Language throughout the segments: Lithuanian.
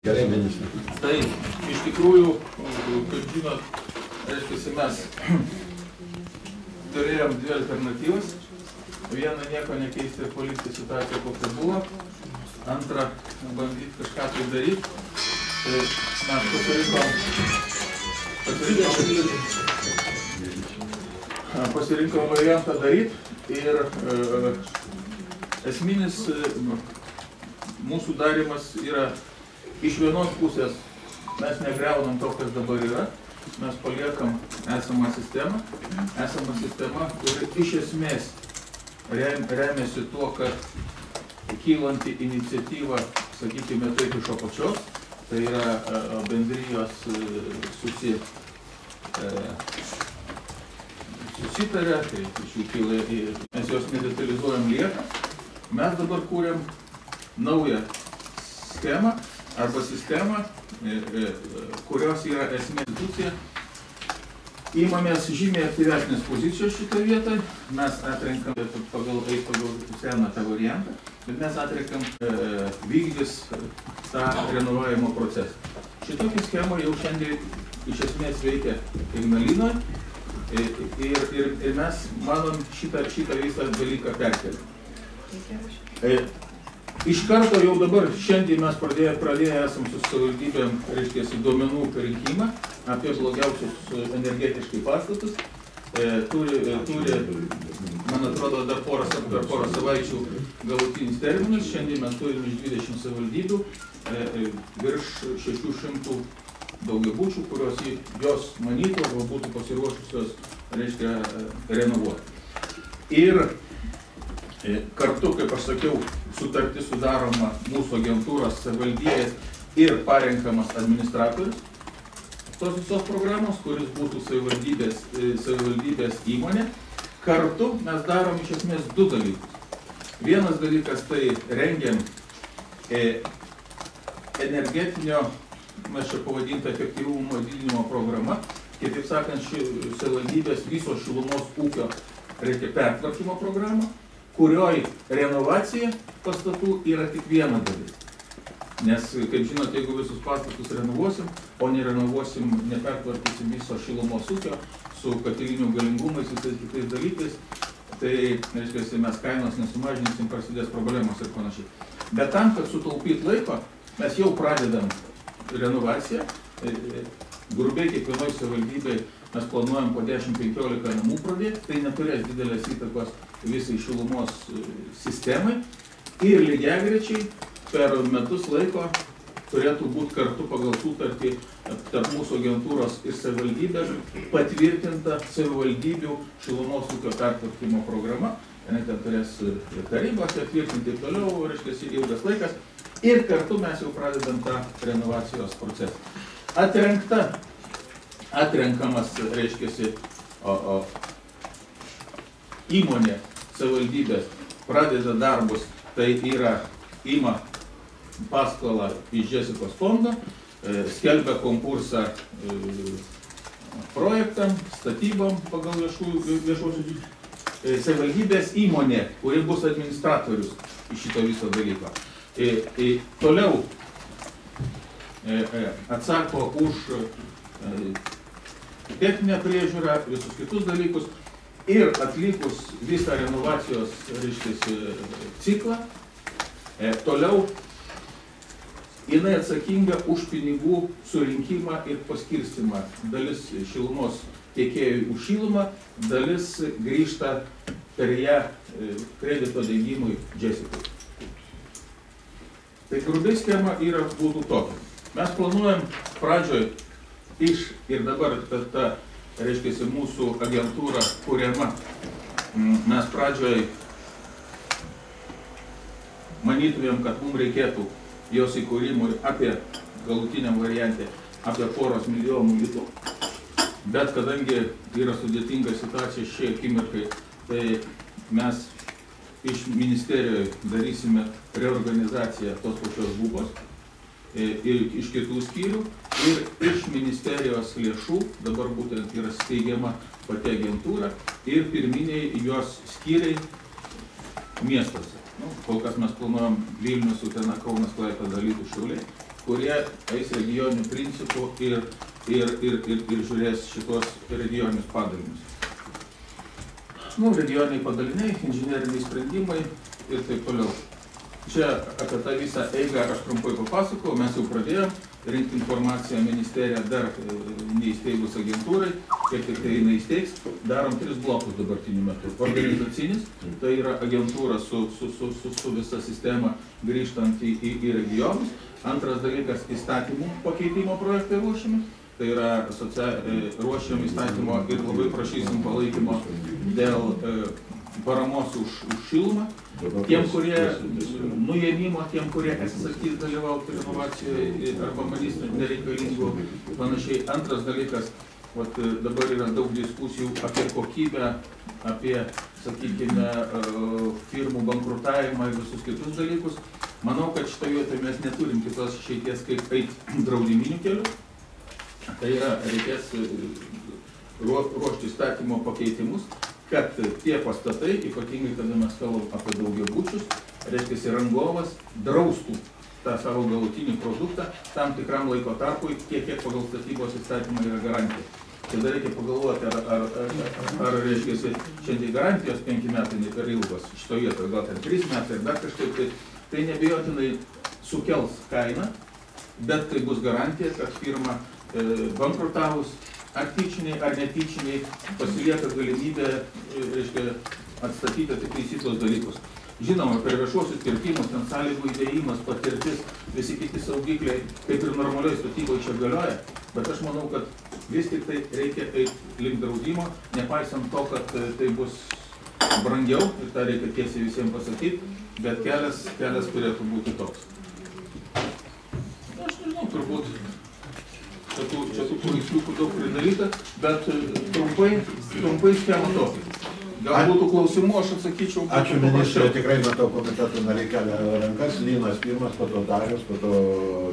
Gerai, ministrė. Tai iš tikrųjų, kaip žinot, reiškia, mes turėjom dvi alternatyvas. Viena, nieko nekeisti ir palikti situaciją, kokia buvo. Antra, bandyti kažką tai daryti. Tai mes pasirinkom variantą daryti ir esminis mūsų darymas yra iš vienos pusės mes negriaunam to, kas dabar yra, mes paliekam esamą sistemą. Esama sistema, kuri iš esmės remiasi tuo, kad kylanti iniciatyva, sakykime, taip iš apačios, tai yra bendrijos susitarė, tai iš jų kyla, mes jos nedetalizuojam lieka. Mes dabar kūrėm naują schemą arba sistemą, kurios yra esmė institucija. Įmamės žymiai aktyvesnės pozicijos šitą vietą. Mes atrenkam pagal seną tą variantą, bet mes atrenkam vykdys tą renovavimo procesą. Šitokia schema jau šiandien iš esmės veikia Ignalinoje ir mes manom šitą visą dalyką perkeliam. Iš karto jau dabar šiandien mes pradėję esam su savivaldybėm, reiškia, duomenų rinkimą apie blogiausius energetiškai pastatus. Turi, man atrodo, dar porą savaičių galutinis terminas. Šiandien mes turime iš 20 savivaldybių virš 600 daugiabučių, kurios jos manytų arba būtų pasiruošusios, reiškia, renovuoti. Ir kartu, kaip aš sakiau, sutartis sudaroma mūsų agentūros, savivaldybės ir parenkamas administratorius tos visos programos, kuris būtų savivaldybės įmonė. Kartu mes darom iš esmės du dalykus. Vienas dalykas tai rengiam energetinio, mes čia pavadinta efektyvumo didinimo programa, kitaip sakant, savivaldybės viso šilumos ūkio reikia pertvarkymo programą, kurioj renovacija pastatų yra tik viena dalis. Nes, kaip žinot, jeigu visus pastatus renovuosim, o nerenovuosim, nepertvarkysim viso šilumos ūkio su katilinių galingumais, visais kitais dalykais, tai, reiškia, mes kainos nesumažinsim, prasidės problemos ir panašiai. Bet tam, kad sutaupyt laiko, mes jau pradedam renovaciją. Grubiai kiekvienoj savivaldybėj mes planuojam po 10-15 namų pradėti, tai neturės didelės įtakos visai šilumos sistemai. Ir lygiagrečiai per metus laiko turėtų būti kartu pagal sutartį tarp mūsų agentūros ir savivaldybės patvirtinta savivaldybių šilumos ūkio pertvarkymo programa. Ten turės tarybos atvirtinti ir toliau, reiškia, ilgas laikas. Ir kartu mes jau pradedam tą renovacijos procesą. Atrenkamas, reiškia, įmonė savivaldybės pradeda darbus, tai yra ima paskolą iš Jessicos fondo, skelbia konkursą projektam, statybom pagal viešuosius savivaldybės įmonė, kuri bus administratorius iš šito viso dalyko. Toliau atsako už techninę priežiūrą, visus kitus dalykus ir atlikus visą renovacijos, reiškia, ciklą, toliau jinai atsakinga už pinigų surinkimą ir paskirstimą. Dalis šilumos tiekėjų už šilumą, dalis grįžta per ją kredito dengimui Jessicai. Tai grubiai schema būtų tokia. Mes planuojam pradžioj ir dabar ta, reiškia, mūsų agentūra kuriama. Mes pradžioj manytumėm, kad mums reikėtų jos įkūrimui apie galutiniam variantė apie 4 milijonų litų. Bet kadangi yra sudėtinga situacija šiai akimirkai, tai mes iš ministerijoje darysime reorganizaciją tos pačios būbos ir iš kitų skyrių. Ir iš ministerijos lėšų dabar būtent yra steigiama pati agentūra ir pirminiai jos skyriai miestuose. Kol kas mes planuojam Vilnius, Utena, Kaunas, Klaipėda, Alytus, Šiauliai, kurie eis regioninių principų ir žiūrės šitos regioninius padalinius. Regioniniai padaliniai, inžineriniai sprendimai ir taip toliau. Čia apie tą visą eigą aš trumpai papasakau, mes jau pradėjom rinkti informaciją ministerija dar neįsteigus agentūrai, kiek tik tai jinai įsteigs, darom 3 blokus dabartiniu metu. Organizacinis, tai yra agentūra su visa sistema grįžtant į regionus. Antras dalykas, įstatymų pakeitimo projektai ruošiami, tai yra ruošiam įstatymo ir labai prašysim palaikymo dėl paramos už šilumą. Tiem, kurie nuėmimo, tiem, kurie atsisakys dalyvauti renovacijoje arba manys nereikalingų panašiai. Antras dalykas, dabar yra daug diskusijų apie kokybę, apie, sakykime, firmų bankrutavimą ir visus kitus dalykus. Manau, kad šitoje vietoje mes neturim kitos išeities, kaip eiti draudiminiu keliu. Tai yra, reikės ruošti įstatymo pakeitimus, kad tie pastatai, ypatingai kada mes kalbam apie daugiabučius, reiškia, rangovas draustų tą savo galutinį produktą tam tikram laiko tarpui, kiek pagal statybos įstatymą yra garantija. Tada reikia pagalvoti, ar reiškia, šiandien garantijos 5 metai ne per ilgos, šitoje vietoje gal ten 3 metai ir dar kažkaip, tai nebijotinai sukels kainą, bet tai bus garantija, kad firma bankrutavus, ar tyčiniai, ar netyčiniai pasilieka galimybė, reiškia, atstatyti atitaisyt tuos dalykus. Žinoma, per viešuosius pirkimus, ten sąlygų įdėjimas, patirtis, visi kiti saugikliai, kaip ir normaliai statyboje čia galioja, bet aš manau, kad vis tik tai reikia eiti link draudimo, nepaisant to, kad tai bus brangiau, ir tą reikia tiesiai visiems pasakyti, bet kelias turėtų būti toks. Aš nežinau, turbūt čia tų paveiksliukų daug pridaryta, bet trumpai schema tokia. Gal būtų klausimų, aš atsakyčiau. Ačiū ministrė, tikrai matau komiteto nariai kelia rankas. Linas pirmas, po to Darius, po to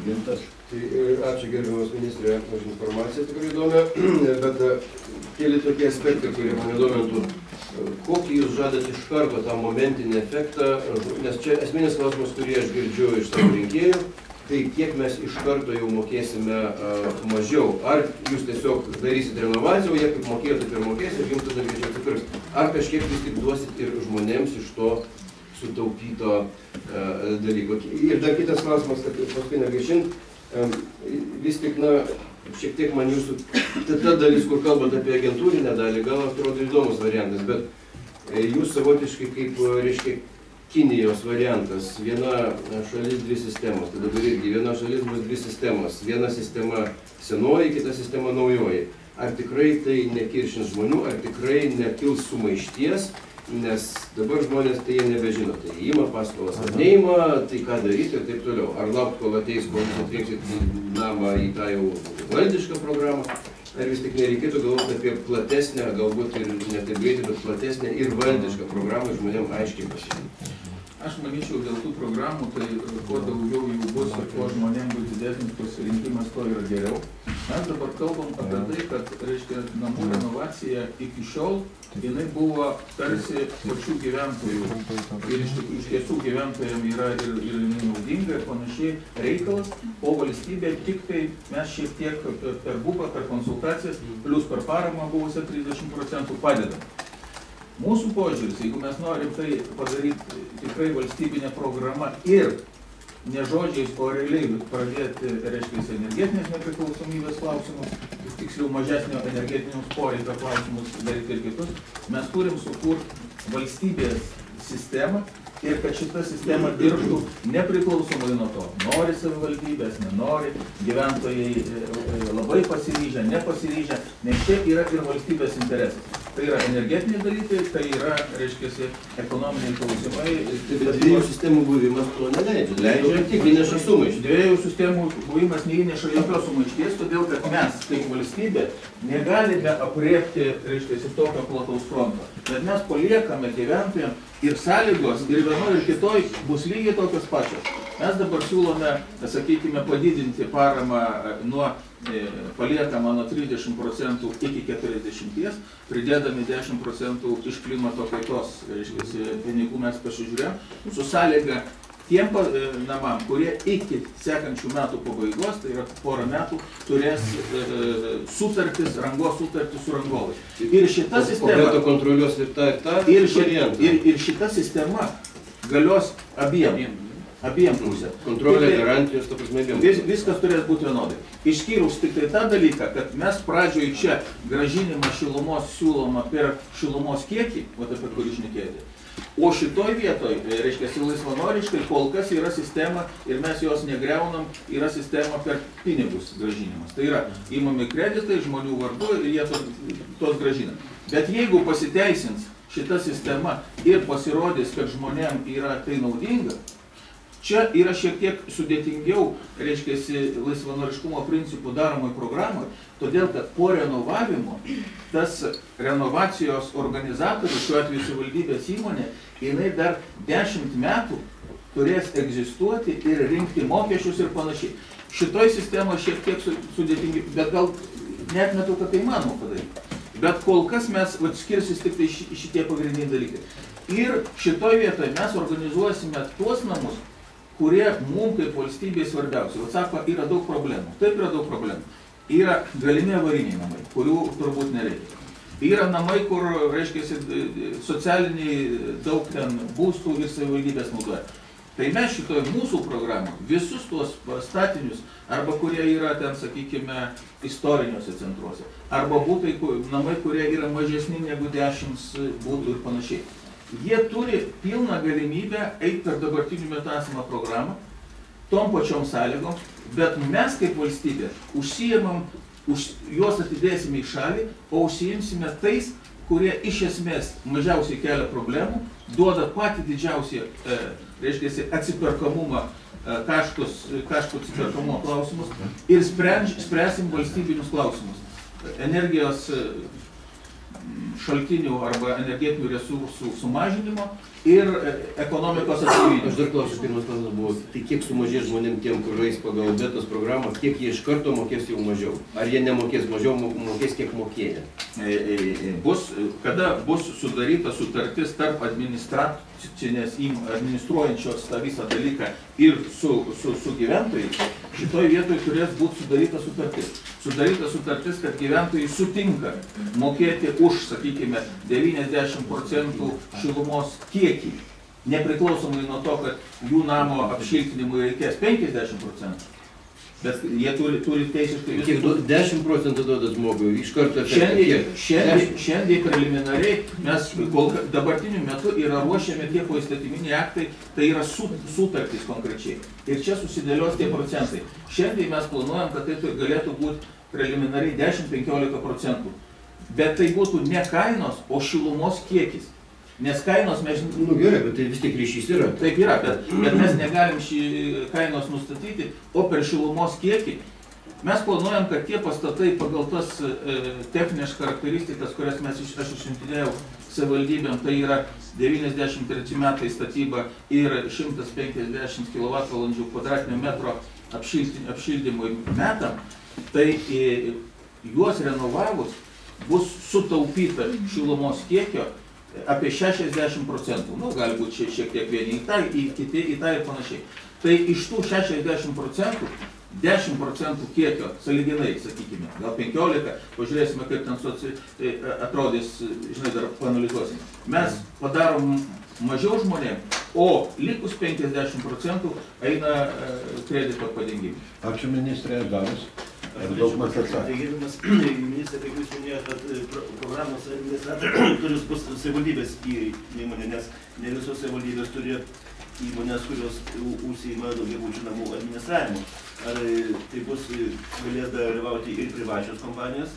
Gintas. Ačiū gerbiamas ministrė už informaciją, tikrai įdomią, bet keli tokie aspektai, kurie mane domintų. Kokį jūs žadat iš karto tą momentinį efektą, nes čia esminis klausimas, kurį aš girdžiu iš savo rinkėjų, tai kiek mes iš karto jau mokėsime mažiau. Ar jūs tiesiog darysit renovaciją, o jie kaip mokėjo, taip ir mokės ir jums tada greičiau atsipirks. Ar kažkiek vis tik duosit ir žmonėms iš to sutaupyto dalyko. Ir dar kitas klausimas, kad paskui negaišint, vis tik, šiek tiek man jūsų, ta dalis, kur kalbant apie agentūrinę dalį, gal atrodo įdomus variantas, bet jūs savotiškai kaip, reiškia, Kinijos variantas, viena šalis, 2 sistemos, tai dabar irgi viena šalis bus 2 sistemos, viena sistema senoji, kita sistema naujoji. Ar tikrai tai nekiršins žmonių, ar tikrai nekils sumaišties, nes dabar žmonės tai jie nebežino, tai įima paskolas ar neįima, tai ką daryti ir taip toliau. Ar laukti, kol ateis, kol jūs atvyksit namą į tą jau valdišką programą, ar vis tik nereikėtų galvoti apie platesnę, galbūt ir ne taip greitai, bet platesnę ir valdišką programą žmonėm aiškiai pasirinkti. Aš manyčiau, dėl tų programų, tai kuo daugiau jų bus ir kuo žmonėm bus didesnis pasirinkimas, to yra geriau. Mes dabar kalbam apie tai, kad, reiškia, namų renovacija iki šiol, jinai buvo tarsi pačių gyventojų. Ir iš tiesų gyventojams yra ir naudinga ir panašiai reikalas, o valstybė tik tai mes šiek tiek per bubą, per konsultacijas, plus per paramą buvusią 30% padedam. Mūsų požiūris, jeigu mes norim tai padaryti tikrai valstybinę programą ir ne žodžiais, o realiai pradėti, reiškia, energetinės nepriklausomybės klausimus, tiksliau mažesnio energetinius poreikio klausimus daryti ir kitus, mes turim sukurti valstybės sistemą ir kad šita sistema dirbtų nepriklausomai nuo to. Nori savivaldybės, nenori, gyventojai labai pasiryžę, nepasiryžę, nes čia yra ir valstybės interesas. Tai yra energetiniai dalykai, tai yra, reiškia, ekonominiai klausimai. Bet 2 sistemų buvimas to neleidžia. Leidžia tik įneša sumaištį. 2 sistemų buvimas neįneša jokios sumaišties, todėl kad mes, kaip valstybė, negalime aprėpti, reiškia, tokio plataus fronto. Bet mes paliekame gyventojams ir sąlygos, ir vienoje ir kitoje bus lygiai tokios pačios. Mes dabar siūlome, sakykime, padidinti paramą paliekamą nuo 30% iki 40%, pridėdami 10% iš klimato kaitos, reiškia, pinigų mes pasižiūrėjom, su sąlyga, tiem namam, kurie iki sekančių metų pabaigos, tai yra porą metų, turės sutartis, rangos sutartis su rangovais. Ir šita sistema... O kontroliuos ir tą variantą. Ir šita sistema galios abiem pusėm. Kontrolė, garantijos, ta prasme, viskas turės būti vienodai. Išskyrus tik tai tą dalyką, kad mes pradžioje čia grąžinimą šilumos siūloma per šilumos kiekį, apie kurį šnekėjote. O šitoj vietoj, reiškia, laisvanoriškai kol kas yra sistema ir mes jos negreunam, yra sistema per pinigus grąžinimas. Tai yra, įmami kreditai žmonių vardu ir jie tos grąžinam. Bet jeigu pasiteisins šita sistema ir pasirodys, kad žmonėm yra tai naudinga, čia yra šiek tiek sudėtingiau, reiškia, laisvanoriškumo principų daromai programai, todėl kad po renovavimo tas renovacijos organizatorius, šiuo atveju savivaldybės įmonė, jinai dar 10 metų turės egzistuoti ir rinkti mokesčius ir panašiai. Šitoj sistemoje šiek tiek sudėtingi, bet gal neatmetu, kad tai įmanoma padaryti. Bet kol kas mes skirsis tik tai šitie pagrindiniai dalykai. Ir šitoj vietoje mes organizuosime tuos namus, kurie mums kaip valstybėje svarbiausia. Vat sako, yra daug problemų. Taip yra daug problemų. Yra galimi avariniai namai, kurių turbūt nereikia. Yra namai, kur, reiškia, socialiniai daug ten būstų ir savivaldybės naudoja. Tai mes šitoj mūsų programą visus tuos statinius, arba kurie yra ten, sakykime, istoriniuose centruose, arba būtai namai, kurie yra mažesni negu 10 būtų ir panašiai. Jie turi pilną galimybę eiti per dabartinių metų esamą programą, tom pačiom sąlygom, bet mes kaip valstybė užsiimam, juos atidėsime į šalį, o užsiimsime tais, kurie iš esmės mažiausiai kelia problemų, duoda patį didžiausią, reiškia, atsiperkamumą, kaštų atsiperkamumo klausimus ir spręsim valstybinius klausimus. Energijos šaltinių arba energetinių resursų sumažinimo ir ekonomikos atgyvinimo. Aš dar klausiu, pirmas klausimas buvo, tai kiek sumažės žmonėm tiem, kur eis pagal betos programą, kiek jie iš karto mokės jau mažiau? Ar jie nemokės mažiau, mokės kiek mokėję? Kada bus sudaryta sutartis tarp administruojančios tą visą dalyką ir su gyventojais, šitoj vietoj turės būti sudaryta sutartis. Sudaryta sutartis, kad gyventojai sutinka mokėti už, sakykime, 90% šilumos kiekį, nepriklausomai nuo to, kad jų namo apšiltinimui reikės 50%. Bet jie turi teisiškai... Kiek 10% duoda žmogui, iš karto... Šiandien preliminariai mes dabartiniu metu yra ruošiami tie poįstatyminiai aktai, tai yra sutartys konkrečiai. Ir čia susidėlios tie procentai. Šiandien mes planuojam, kad tai galėtų būti preliminariai 10-15%. Bet tai būtų ne kainos, o šilumos kiekis. Nes kainos mes... Nu gerai, bet tai vis tiek ryšys yra. Taip yra, bet mes negalim šį kainos nustatyti, o per šilumos kiekį mes planuojam, kad tie pastatai pagal tas techninės charakteristikas, kurias aš išsiuntinėjau savivaldybėm, tai yra 93 metai statyba ir 150 kWh kvadratinio metro apšildymui metam, tai juos renovavus bus sutaupyta šilumos kiekio apie 60%, nu, gali būti šiek tiek vieni į tą, kiti į tą ir panašiai. Tai iš tų 60%, 10% kiekio, sąlyginai, sakykime, gal 15%, pažiūrėsime, kaip ten atrodys, žinai, dar paanalizuosim. Mes padarom mažiau žmonėm, o likus 50% eina kredito padengimui. Ačiū ministrė, Davis. Daug man atsakė. Gerbiamas ministrė, kaip jūs minėjote, kad programos administratorius bus savivaldybės įmonė, nes ne visos savivaldybės turi įmonės, kurios užsiima daugiabučių namų administravimu. Ar tai bus, galės dalyvauti ir privačios kompanijos,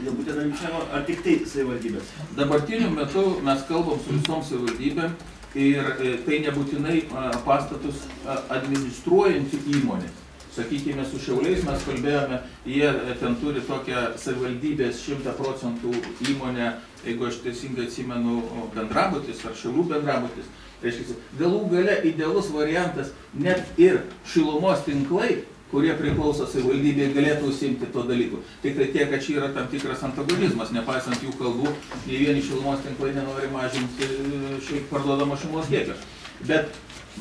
dėl būtent administravimo, ar tik tai savivaldybės? Dabartiniu metu mes kalbam su visom savivaldybėm ir tai nebūtinai pastatus administruojanti įmonė. Sakykime, su Šiauliais mes kalbėjome, jie ten turi tokią savivaldybės 100% įmonę, jeigu aš teisingai atsimenu, bendrabutis ar Šiaulių bendrabutis. Reiškia, galų gale idealus variantas, net ir šilumos tinklai, kurie priklauso savivaldybėje, galėtų užsiimti to dalykų. Tik tai tiek, kad čia yra tam tikras antagonizmas, nepaisant jų kalbų, nei vieni šilumos tinklai nenori mažinti šiaip parduodamo šilumos kiekio. Bet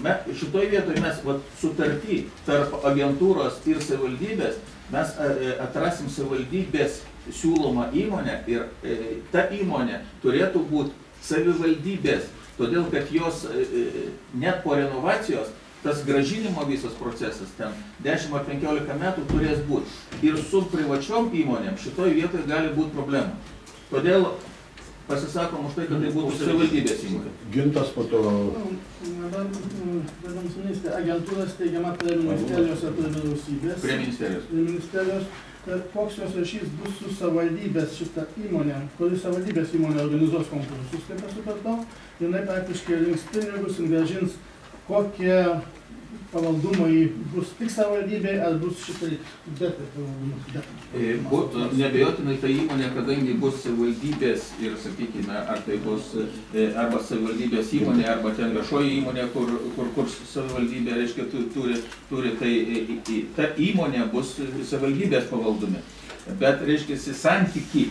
šitoj vietoje mes sutartį tarp agentūros ir savivaldybės, mes atrasim savivaldybės siūlomą įmonę ir ta įmonė turėtų būti savivaldybės, todėl kad jos net po renovacijos tas gražinimo visas procesas ten 10 ar 15 metų turės būti. Ir su privačiom įmonėm šitoj vietoje gali būti problema. Todėl pasisakom už tai, kad tai būtų savivaldybės įmonė. Gintas po to... Gerbiamas ministrė, agentūra steigiama prie ministerijos ar prie vyriausybės. Prie ministerijos. Prie ministerijos. Koks jos ryšys bus su savivaldybės šitą įmonę, kuri savivaldybės įmonė organizuos konkursus, kaip aš supratau, jinai praktiškai rinks pinigus ir grąžins, kokie pavaldumai bus tik savivaldybė, ar bus šitai Neabejotinai ta įmonė, kadangi bus savivaldybės ir, sakykime, ar tai bus arba savivaldybės įmonė, arba ten viešoji įmonė, kur savivaldybė, reiškia, turi tai, ta įmonė bus savivaldybės pavaldume. Bet, reiškia, santykį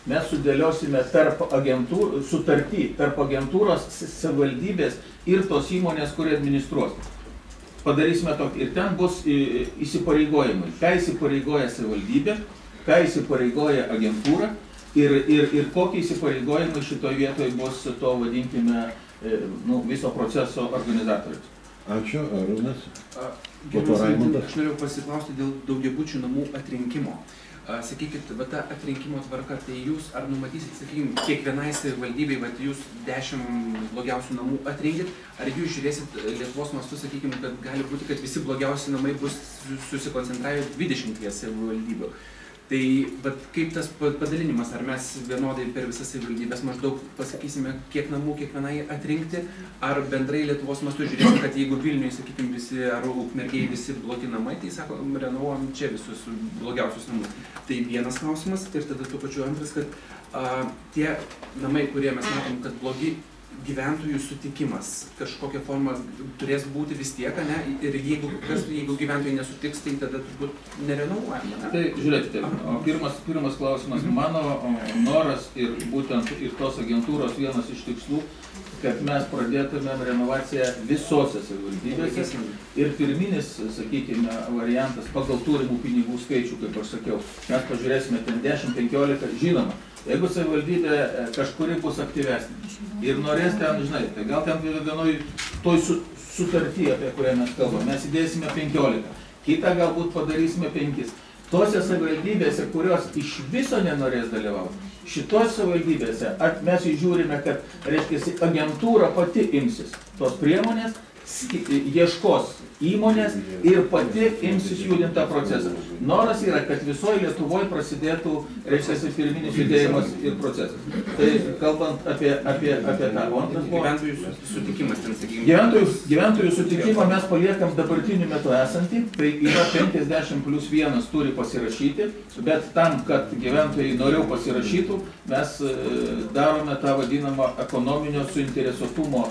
mes sudėliosime sutartį tarp agentūros, savivaldybės ir tos įmonės, kurie administruos. Padarysime tokį. Ir ten bus įsipareigojimai. Ką įsipareigoja savivaldybė, ką įsipareigoja agentūra ir kokie įsipareigojimai šitoje vietoje bus to, vadinkime, viso proceso organizatorius. Ačiū, Arūnas. Aš norėjau pasiklausti dėl daugiabučių namų atrinkimo. Sakykit, ta atrinkimo tvarka, tai jūs ar numatysit, sakykime, kiekvienai savivaldybei, jūs 10 blogiausių namų atrinkit, ar jūs žiūrėsit Lietuvos mastu, sakykime, kad gali būti, kad visi blogiausi namai bus susikoncentravę 20 savivaldybių. Tai kaip tas padalinimas, ar mes vienodai per visas savivaldybės maždaug pasakysime, kiek namų kiekvienai atrinkti, ar bendrai Lietuvos mastu žiūrėsim, kad jeigu Vilniuje, sakykime, visi, ar Ukmergėje visi blogi namai, tai sako, renovuojam čia visus blogiausius namus. Tai vienas klausimas ir tada tuo pačiu antras, kad tie namai, kurie mes matom, kad blogi, gyventojų sutikimas kažkokia forma turės būti vis tiek, ne? Ir jeigu gyventojai nesutiks, tai tada turbūt nerenovuojama, ne? Tai žiūrėkite, pirmas klausimas. Mano noras ir būtent ir tos agentūros vienas iš tikslų, kad mes pradėtumėm renovaciją visose savivaldybėse. Ir pirminis, sakykime, variantas pagal turimų pinigų skaičių, kaip aš sakiau, mes pažiūrėsime ten 10-15, žinoma. Jeigu savivaldybė kažkuri bus aktyvesnė ir norės ten, žinai, tai gal ten vienoj toj sutartyje, apie kurią mes kalbame, mes įdėsime 15, kitą galbūt padarysime 5. Tose savivaldybėse, kurios iš viso nenorės dalyvauti, šitos savivaldybėse mes įžiūrime, kad, reiškia, agentūra pati imsis tos priemonės, ieškos įmonės ir pati imsis judinti tą procesą. Noras yra, kad visoje Lietuvoje prasidėtų, reiškia, pirminis judėjimas ir procesas. Tai kalbant apie tą. Gyventojų sutikimas ten, sakykime. Gyventojų sutikimą mes paliekam dabartiniu metu esantį, tai yra 50+1 turi pasirašyti, bet tam, kad gyventojai noriau pasirašytų, mes darome tą vadinamą ekonominio suinteresuotumo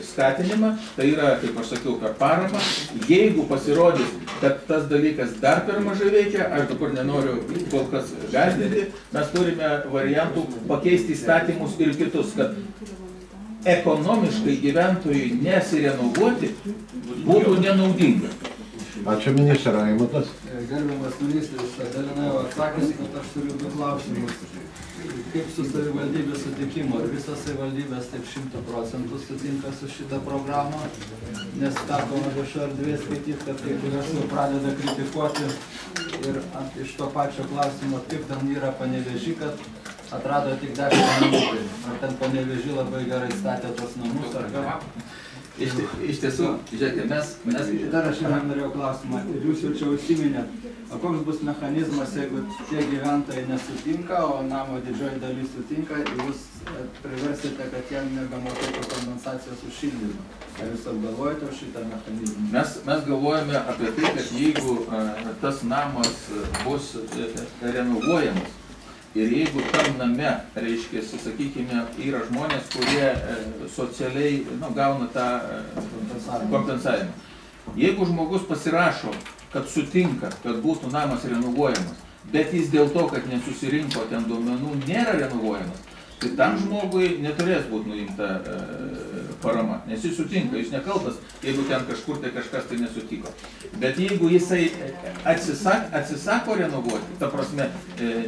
skatinimą, tai yra, kaip aš sakiau, per paramą. Jeigu pasirodys, kad tas dalykas dar per mažai veikia, aš dabar nenoriu kol kas gąsdinti, mes turime variantų pakeisti įstatymus ir kitus, kad ekonomiškai gyventojui nesirenovuoti būtų nenaudinga. Ačiū, ministrė Raimondas. Gerbiamas ministras, Adelina jau atsakysi, kad aš turiu 2 klausimus. Kaip su savivaldybės sutikimu? Ar visas savivaldybės taip 100% sutinka su šitą programą? Nes teko viešo erdvės skaityti, kad kai kurios jau pradeda kritikuoti. Ir iš to pačio klausimo, kaip ten yra Panevėžy, kad atrado tik 10 namų. Ar ten Panevėžy labai gerai statė tos namus, ar ką? Iš tiesų, žiūrėkite, mes... Dar aš norėjau klausimą. Ir jūs jau čia užsiminėt, o koks bus mechanizmas, jeigu tie gyventojai nesutinka, o namo didžioji dalis sutinka, ir jūs priversite, kad jie nebemokėtų kompensacijos už šildymą. Ar jūs apgalvojate už šitą mechanizmą? Mes galvojame apie tai, kad jeigu tas namas bus renovuojamas, ir jeigu tam name, reiškia, sakykime, yra žmonės, kurie socialiai gauna tą kompensavimą. Jeigu žmogus pasirašo, kad sutinka, kad būtų namas renovuojamas, bet jis dėl to, kad nesusirinko ten duomenų, nėra renovuojamas, tai tam žmogui neturės būti nuimta parama, nes jis sutinka, jis nekaltas, jeigu ten kažkur tai kažkas tai nesutiko. Bet jeigu jisai atsisako renovuoti, ta prasme,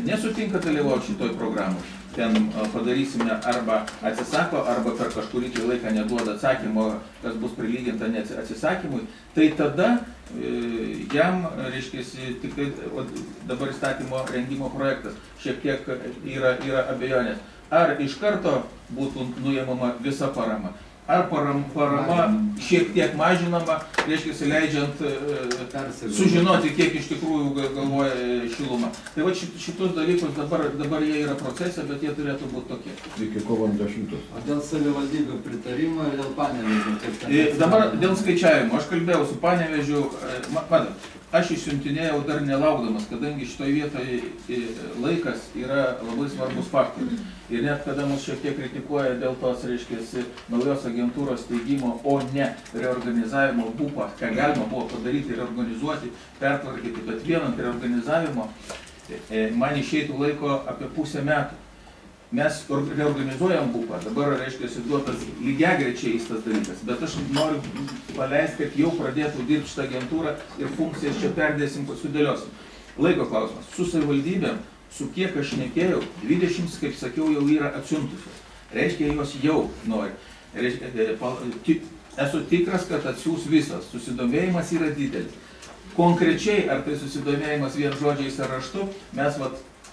nesutinka dalyvauti šitoj programų, ten padarysime arba atsisako, arba per kažkurį laiką neduoda atsakymo, kas bus prilyginta atsisakymui, tai tada jam, reiškia, tik tai dabar įstatymo rengimo projektas, šiek tiek yra abejonės. Ar iš karto būtų nuėmama visa parama, ar parama šiek tiek mažinama, reiškia, leidžiant sužinoti, kiek iš tikrųjų galvoja šilumą. Tai va šitus dalykus dabar jie yra procese, bet jie turėtų būti tokie. Iki kovo 10. O dėl savivaldybių pritarimo ir dėl Panevėžio? Dabar dėl skaičiavimo. Aš kalbėjau su Panevėžiu, matot, aš išsiuntinėjau dar nelaukdamas, kadangi šitoj vietoje laikas yra labai svarbus faktorius. Ir net kada mus šiek tiek kritikuoja dėl tos, reiškia, naujos agentūros steigimo, o ne reorganizavimo BUPą, ką galima buvo padaryti, reorganizuoti, pertvarkyti, bet vienant reorganizavimo man išeitų laiko apie pusę metų. Mes reorganizuojam BUPą, dabar, reiškia, duotas lygiagrečiai tas dalykas, bet aš noriu paleisti, kad jau pradėtų dirbti šitą agentūrą ir funkcijas čia perdėsim, sudėliosim. Laiko klausimas. Su savivaldybėm, su kiek aš šnekėjau, 20, kaip sakiau, jau yra atsiuntusios. Reiškia, jos jau nori. Esu tikras, kad atsiūs visas. Susidomėjimas yra didelis. Konkrečiai, ar tai susidomėjimas vien žodžiais ar raštu, mes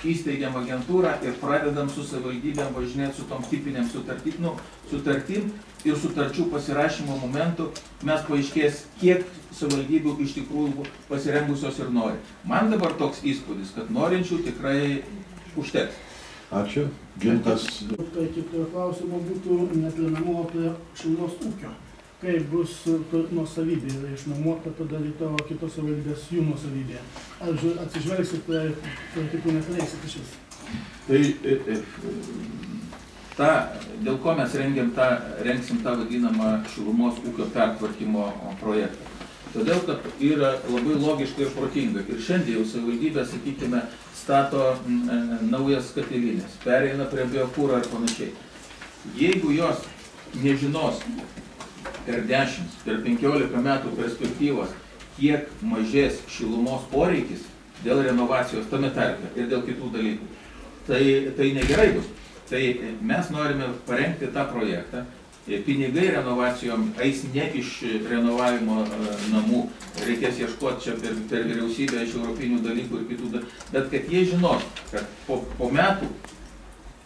įsteigiam agentūrą ir pradedam su savivaldybėm važinėti su tom tipinėm sutartim ir sutarčių pasirašymo momentu mes paaiškės, kiek savivaldybių iš tikrųjų pasirengusios ir nori. Man dabar toks įspūdis, kad norinčių tikrai užteks. Ačiū. Gintas. Tai kito klausimo būtų neprieinamumo prie šilumos ūkio. Kaip bus nuosavybė yra išnuomota padaryta, o kitos savivaldybės jų nuosavybė. Ar atsižvelgsite, tai kitų nepareiksit iš vis? Tai dėl ko mes rengsim tą vadinamą šilumos ūkio pertvarkymo projektą. Todėl, kad yra labai logiška ir protinga. Ir šiandien jau savivaldybė, sakykime, stato naujas katilinės, pereina prie biokūro ir panašiai. Jeigu jos nežinos per 10, per 15 metų perspektyvos, kiek mažės šilumos poreikis dėl renovacijos tame tarpe ir dėl kitų dalykų, tai negerai bus. Tai mes norime parengti tą projektą. Pinigai renovacijom eis ne iš renovavimo namų, reikės ieškoti čia per vyriausybę iš europinių dalykų ir kitų dalykų, bet kad jie žinos, kad po metų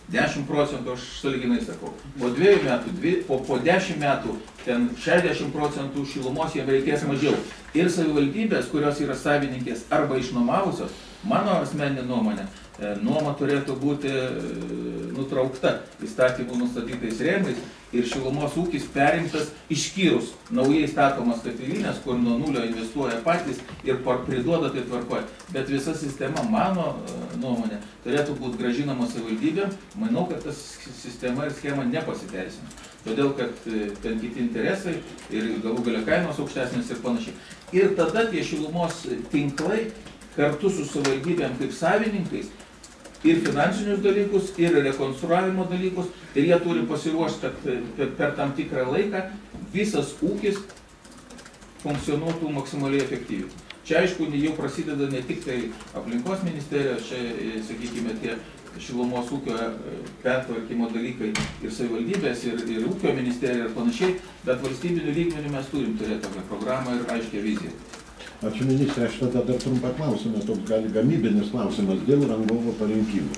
10%, aš sąlyginai sakau, po 2 metų, po 10 metų, ten 60% šilumos jiems reikės mažiau. Ir savivaldybės, kurios yra savininkės arba išnuomavusios, mano asmeninė nuomonė, nuoma turėtų būti nutraukta įstatymų nustatytais rėmais ir šilumos ūkis perimtas išskyrus naujai statomas katilinės, kur nuo nulio investuoja patys ir priduoda tai tvarkoja. Bet visa sistema, mano nuomonė, turėtų būti gražinama savivaldybėm. Manau, kad tas sistema ir schema nepasiteisina. Todėl, kad ten kiti interesai ir galų galia kainos aukštesnės ir panašiai. Ir tada tie šilumos tinklai kartu su savivaldybėm kaip savininkais ir finansinius dalykus, ir rekonstruavimo dalykus, ir jie turi pasiruošti, kad per tam tikrą laiką visas ūkis funkcionuotų maksimaliai efektyviai. Čia, aišku, jau prasideda ne tik tai aplinkos ministerijos, čia, sakykime, tie šilumos ūkio pertvarkymo dalykai ir savivaldybės, ir ūkio ministerija ir panašiai, bet valstybinių lygmenių mes turim turėti tokią programą ir aiškią viziją. Ačiū ministrė, aš tada dar trumpą klausimą, toks gali gamybinis klausimas dėl rangovo parinkimų.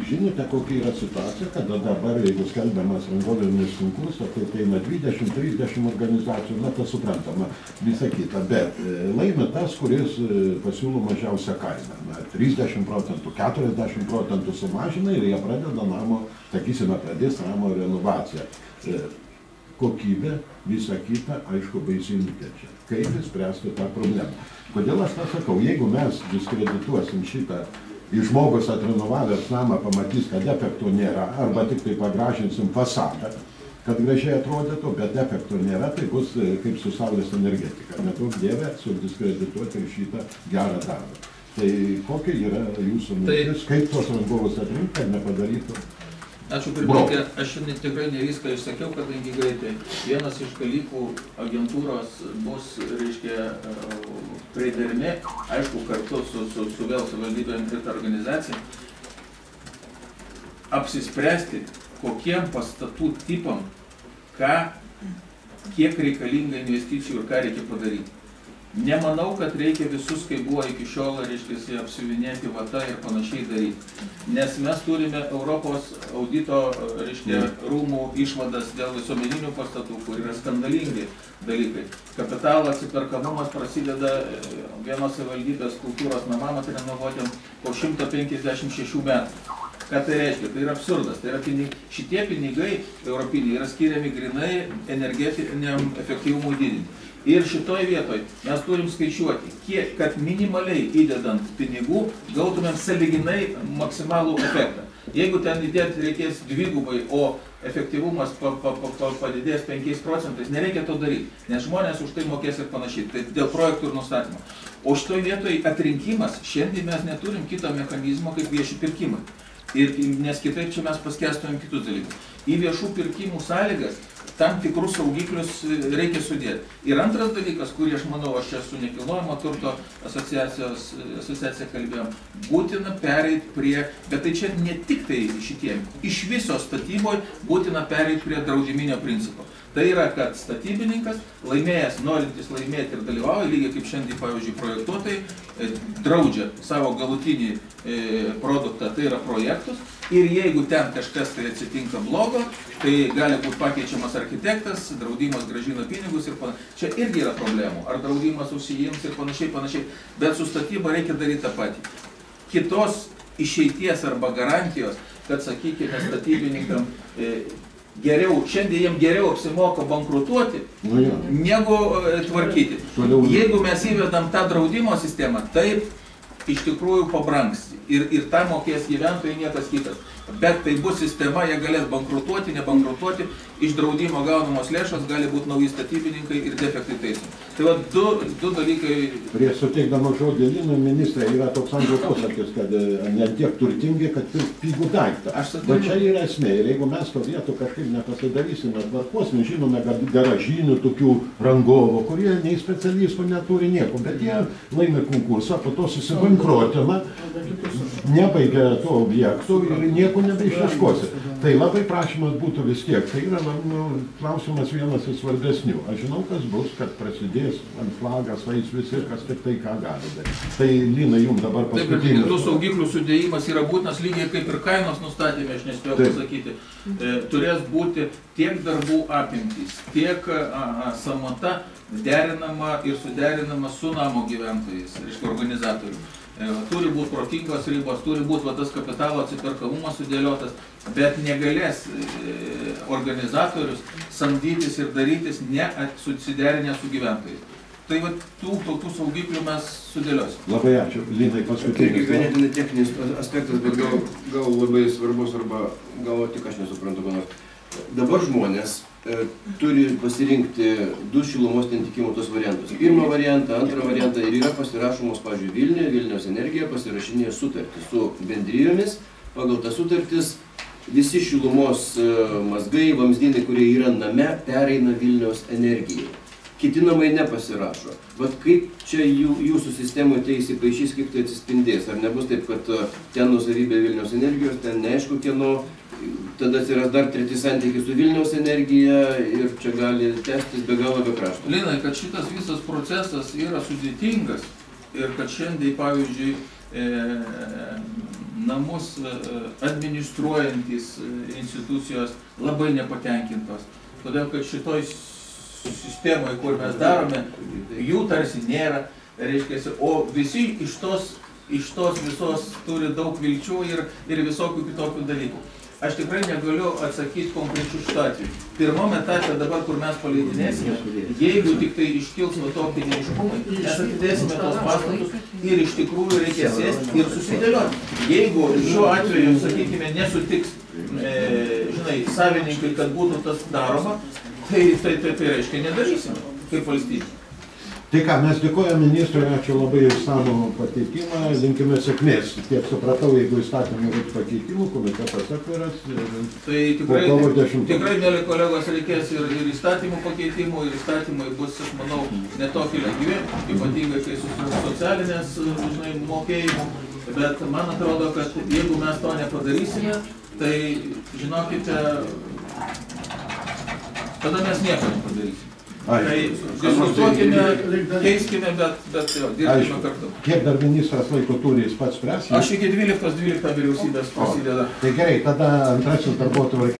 Žinote, kokia yra situacija, kada dabar, jeigu skelbiamas rangovinis konkursas, tai ateina 20-30 organizacijų, na, tas suprantama, visa kita, bet laimi tas, kuris pasiūlo mažiausią kainą. 30%, 40% sumažina ir jie pradeda namo, sakysime, pradės namo renovaciją. Kokybė, visa kita, aišku, baisiai nukenčia. Kaip išspręsti tą problemą? Kodėl aš tą sakau? Jeigu mes diskredituosim šitą, ir žmogus atrenovavęs namą pamatys, kad defekto nėra, arba tik tai pagražinsim fasadą, kad gražiai atrodytų, bet defekto nėra, tai bus kaip su saulės energetika. Nedaug dieve sudiskredituoti ir šitą gerą darbą. Tai kokia yra jūsų mintis, kaip tos rangovus atrinkti, kad nepadarytų? Ačiū, pirmininkė. Aš šiandien tikrai ne viską išsakiau, kadangi greitai. Vienas iš dalykų agentūros bus, reiškia, pridermi, aišku, kartu su vėl savivaldybėm ir organizacija, apsispręsti, kokiem pastatų tipam, kiek reikalinga investicijų ir ką reikia padaryti. Nemanau, kad reikia visus, kaip buvo iki šiol, reiškia, apsiuvinėti vata ir panašiai daryti. Nes mes turime Europos audito, reiškia, rūmų išvadas dėl visuomeninių pastatų, kur yra skandalingi dalykai. Kapitalo atsiperkamumas prasideda vienos savivaldybės kultūros namams renovuotėm po 156 metų. Ką tai reiškia? Tai yra absurdas. Tai yra šitie pinigai europiniai yra skiriami grinai energetiniam efektyvumui didinti. Ir šitoj vietoj mes turim skaičiuoti, kad minimaliai įdedant pinigų gautumėm sąlyginai maksimalų efektą. Jeigu ten įdėti reikės dvigubai, o efektyvumas padidės 5%, nereikia to daryti, nes žmonės už tai mokės ir panašiai. Tai dėl projektų ir nustatymo. O šitoj vietoj atrinkimas, šiandien mes neturim kito mechanizmo kaip vieši pirkimai. Nes kitaip čia mes paskestumėm kitus dalykus. Į viešų pirkimų sąlygas tam tikrus saugiklius reikia sudėti. Ir antras dalykas, kurį aš manau, aš čia su nekilnojamo turto asociacija kalbėjom, būtina pereiti prie, bet tai čia ne tik tai šitiem, iš viso statyboje būtina pereiti prie draudiminio principo. Tai yra, kad statybininkas, laimėjęs, norintis laimėti ir dalyvauja, lygiai kaip šiandien, pavyzdžiui, projektuotojai, draudžia savo galutinį produktą, tai yra projektus, ir jeigu ten kažkas tai atsitinka blogo, tai gali būti pakeičiamas architektas, draudimas grąžina pinigus ir panašiai. Čia irgi yra problemų, ar draudimas užsijims ir panašiai, bet su statyba reikia daryti tą patį. Kitos išeities arba garantijos, kad, sakykime, statybininkam šiandien jiems geriau apsimoka bankrutuoti, negu tvarkyti. Jeigu mes įvedam tą draudimo sistemą, taip iš tikrųjų pabrangs. Ir tą mokės gyventojai, niekas kitas. Bet tai bus sistema, jie galės bankrutuoti, nebankrutuoti, iš draudimo gaunamos lėšos gali būti nauji statybininkai ir defektai taisomi. Tai va du dalykai. Prieš suteikdama žodį Linui, ministrė, yra toks anglų posakis, kad ne tiek turtingi, kad pigų daiktą. Bet čia yra esmė. Ir jeigu mes to vietų kažkaip nepasidarysime tvarkos, mes žinome, kad garažinių tokių rangovų, kurie nei specialistų neturi nieko, bet jie laimi konkursą, po to susibankruotina, nebaigia to objektų ir nieko nebeišieškosi. Tai labai prašymas būtų vis tiek. Tai yra klausimas vienas iš svarbesnių. Aš žinau, kas bus, kad prasidės ant flagas, vais visi, kas tik tai ką gali daryti. Tai Lina, jums dabar paskutinis. Taip, tų saugiklių sudėjimas yra būtinas, lygiai kaip ir kainos nustatėme, aš nespėjau pasakyti. Turės būti tiek darbų apimtys, tiek sąmata derinama ir suderinama su namo gyventojais, reiškia organizatorių. Turi būti protingos ribos, turi būti tas kapitalo atsiperkamumas sudėliotas, bet negalės organizatorius samdytis ir darytis nesusiderinę su gyventojais. Tai va tokių saugiklių mes sudėliosim. Labai ačiū. Linai, paskutinis. Tai ganėtinai techninis aspektas, bet gal labai svarbus arba gal tik aš nesuprantu, ką nors. Dabar žmonės turi pasirinkti du šilumos tentikimo tos variantus. Pirmą variantą, antrą variantą ir yra pasirašomos, pavyzdžiui, Vilniaus energija pasirašinėja sutartį su bendrijomis. Pagal tas sutartis visi šilumos mazgai, vamzdynai, kurie yra name, pereina Vilniaus energijai. Kiti namai nepasirašo. Vat kaip čia jūsų sistemoje tai įsipaišys, kaip tai atsispindės? Ar nebus taip, kad ten nusavybė Vilniaus energijos, ten neaišku kieno, tada atsiras dar treti santykiai su Vilniaus energija ir čia gali tęstis be galo be krašto. Linai, kad šitas visas procesas yra sudėtingas ir kad šiandien, pavyzdžiui, namus administruojantis institucijos labai nepatenkintos. Todėl, kad šitoj sistemoje, kur mes darome, jų tarsi nėra, reiškia, o visi iš tos visos turi daug vilčių ir visokių kitokių dalykų. Aš tikrai negaliu atsakyti konkrečių šitą atveju. Pirmom etape dabar, kur mes paleidinėsime, jeigu tik tai iškils nuo to neiškumai, mes atidėsime tos pastatus ir iš tikrųjų reikia sėsti ir susidėlioti. Jeigu šiuo atveju, sakykime, nesutiks, savininkai, kad būtų tas daroma, tai reiškia nedarysime kaip valstybė. Tai ką, mes dėkojame ministrui, ačiū labai išsamų pateikimą, linkime sėkmės. Tiek supratau, jeigu įstatymų reikia pakeitimų, komitetas atviras. Tai tikrai, mėly kolegos, reikės ir įstatymų pakeitimų, ir įstatymai bus, aš manau, netokie lengvi, ypatingai kai su socialinės mokėjimų. Bet man atrodo, kad jeigu mes to nepadarysime, tai, žinokite, tada mes nieko nepadarysime. Tai diskutuokime, keiskime, bet jo, dirbkime kartu. Kiek dar ministras laiko turi, jis pats spręs? Aš iki 12 vyriausybės prasideda. Tai gerai, tada antrasis darbuotojų